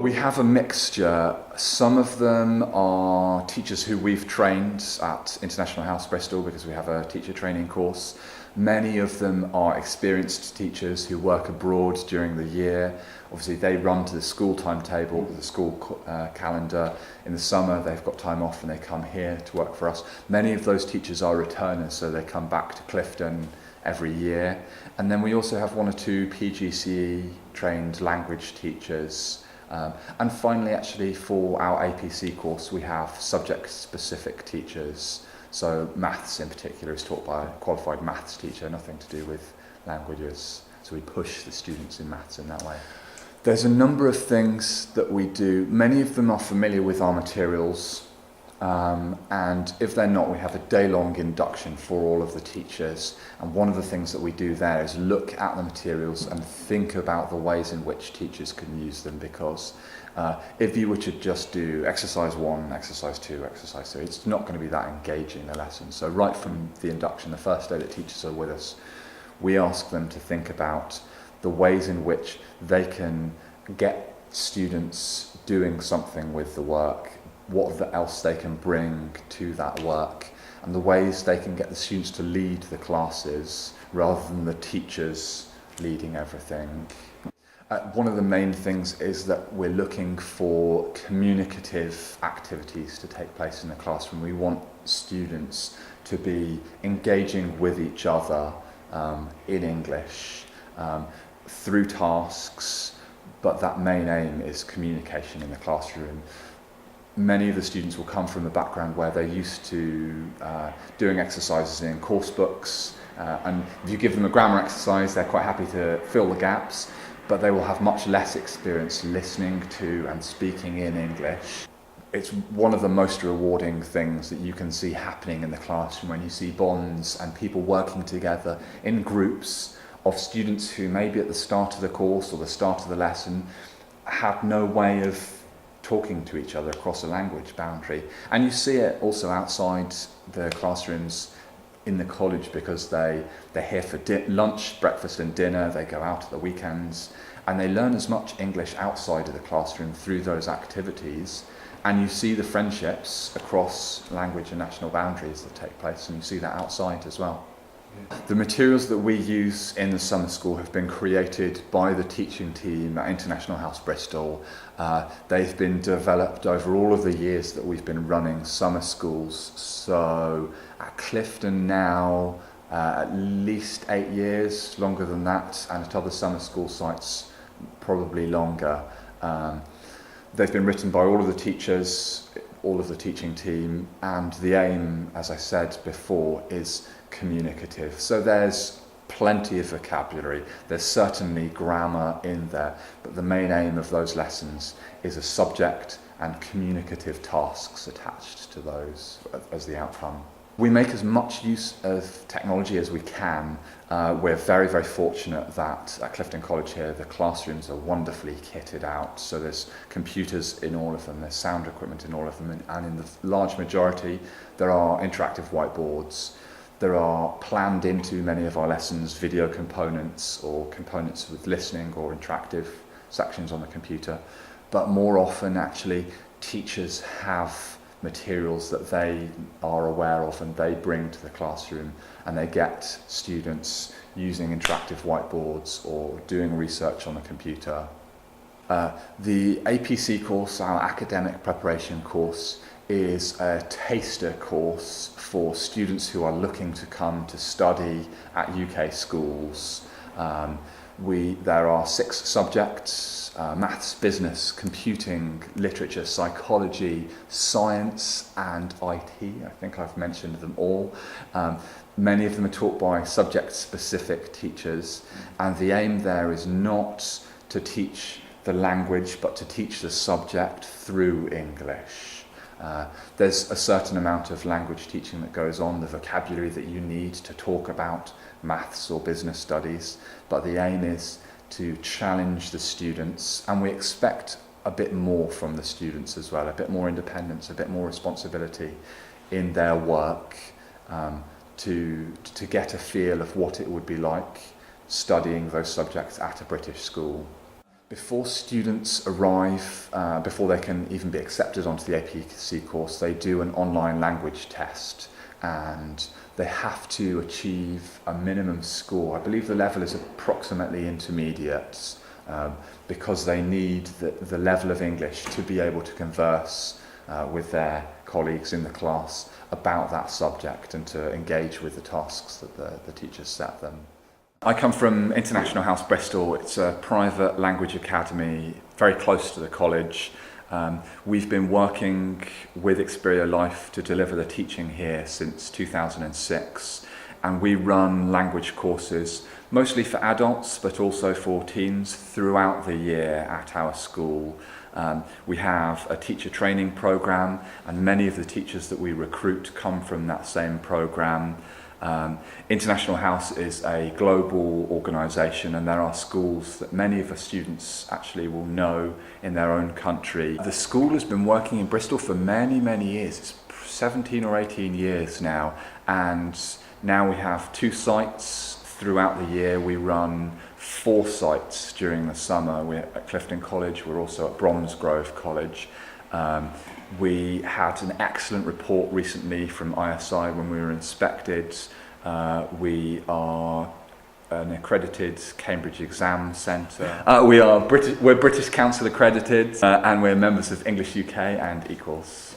We have a mixture. Some of them are teachers who we've trained at International House Bristol because we have a teacher training course. Many of them are experienced teachers who work abroad during the year. Obviously they run to the school timetable, the school calendar. In the summer they've got time off and they come here to work for us. Many of those teachers are returners, so they come back to Clifton every year. And then we also have one or two PGCE trained language teachers. And finally, actually, for our APC course, we have subject-specific teachers. So maths in particular is taught by a qualified maths teacher, nothing to do with languages. So we push the students in maths in that way. There's a number of things that we do. Many of them are familiar with our materials. And if they're not, we have a day-long induction for all of the teachers. And one of the things that we do there is look at the materials and think about the ways in which teachers can use them, because if you were to just do exercise 1, exercise 2, exercise 3, it's not going to be that engaging a lesson. So right from the induction, the first day that teachers are with us, we ask them to think about the ways in which they can get students doing something with the work, what else they can bring to that work, and the ways they can get the students to lead the classes rather than the teachers leading everything. One of the main things is that we're looking for communicative activities to take place in the classroom. We want students to be engaging with each other in English through tasks, but that main aim is communication in the classroom. Many of the students will come from a background where they're used to doing exercises in course books, and if you give them a grammar exercise, they're quite happy to fill the gaps, but they will have much less experience listening to and speaking in English. It's one of the most rewarding things that you can see happening in the classroom when you see bonds and people working together in groups of students who maybe at the start of the course or the start of the lesson have no way of talking to each other across a language boundary. And you see it also outside the classrooms in the college, because they're here for lunch, breakfast and dinner, they go out at the weekends, and they learn as much English outside of the classroom through those activities. And you see the friendships across language and national boundaries that take place, and you see that outside as well. The materials that we use in the summer school have been created by the teaching team at International House Bristol. They've been developed over all of the years that we've been running summer schools. So at Clifton now, at least 8 years, longer than that, and at other summer school sites, probably longer. They've been written by all of the teachers, all of the teaching team, and the aim, as I said before, is communicative. So there's plenty of vocabulary, there's certainly grammar in there, but the main aim of those lessons is a subject and communicative tasks attached to those as the outcome. We make as much use of technology as we can. We're very, very fortunate that at Clifton College here, the classrooms are wonderfully kitted out. So there's computers in all of them, there's sound equipment in all of them, and in the large majority, there are interactive whiteboards. There are planned into many of our lessons video components or components with listening or interactive sections on the computer. But more often, actually, teachers have materials that they are aware of and they bring to the classroom, and they get students using interactive whiteboards or doing research on the computer. The APC course, our academic preparation course, is a taster course for students who are looking to come to study at UK schools. There are 6 subjects: maths, business, computing, literature, psychology, science and IT. I think I've mentioned them all. Many of them are taught by subject-specific teachers, and the aim there is not to teach the language but to teach the subject through English. There's a certain amount of language teaching that goes on, the vocabulary that you need to talk about maths or business studies, but the aim is to challenge the students, and we expect a bit more from the students as well, a bit more independence, a bit more responsibility in their work, to get a feel of what it would be like studying those subjects at a British school. Before students arrive, before they can even be accepted onto the APC course, they do an online language test, and they have to achieve a minimum score. I believe the level is approximately intermediate, because they need the level of English to be able to converse with their colleagues in the class about that subject and to engage with the tasks that the teachers set them. I come from International House Bristol. It's a private language academy very close to the college. We've been working with Xperia Life to deliver the teaching here since 2006, and we run language courses mostly for adults but also for teens throughout the year at our school. We have a teacher training program, and many of the teachers that we recruit come from that same program. International House is a global organisation, and there are schools that many of the students actually will know in their own country. The school has been working in Bristol for many, many years. It's 17 or 18 years now, and now we have 2 sites throughout the year. We run 4 sites during the summer. We're at Clifton College, we're also at Bromsgrove College. We had an excellent report recently from ISI when we were inspected. We are an accredited Cambridge Exam Centre. We're British Council accredited, and we're members of English UK and Equals.